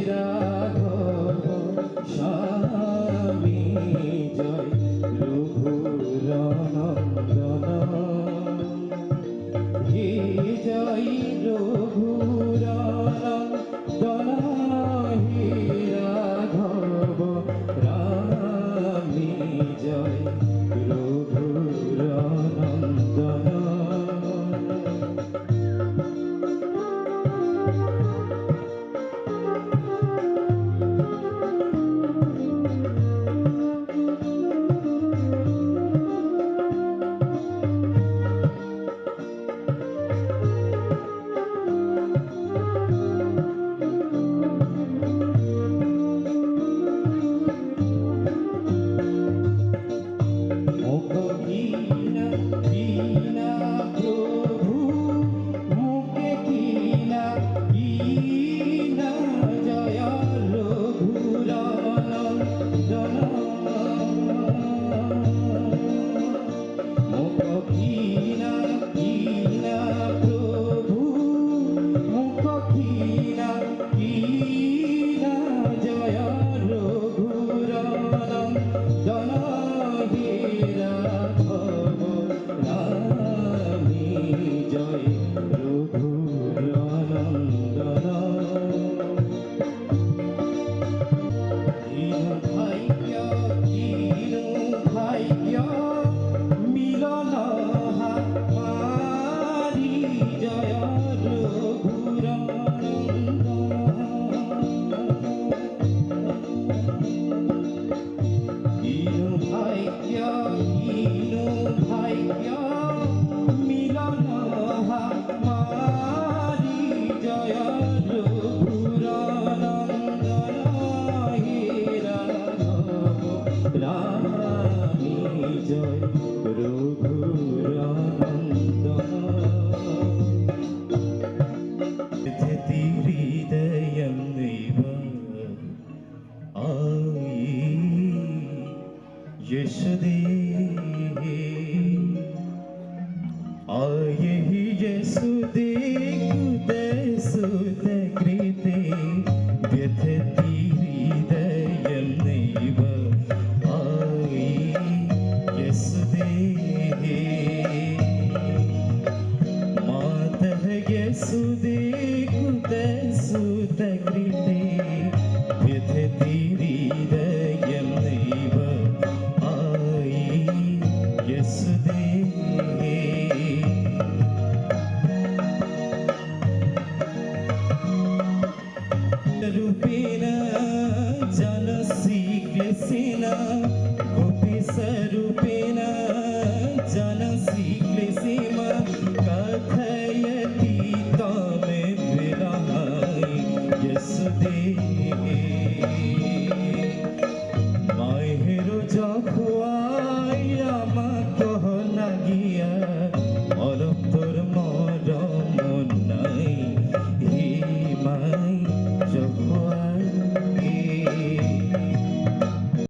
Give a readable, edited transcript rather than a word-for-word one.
রাঘব স্বামী জয় রঘুরনন্দন হে জয় রঘুরনন্দন হে রাঘব রামী জয় রঘুরনন্দন জয় রঘুরনন্দন হৃদയം নৈব আয়ি यशोदे आये ही यशोदे कुदे सुत कृते व्यथति हृदयं नैव आयि यशोदे मातः यशोदे कुदे सुत कृते व्यथति हृदयं नैव रूपेण जनसि क्लेशेन गोपीशरूपेण जनसि क्लेशेम कथयति त्वं विरहाय यशोदे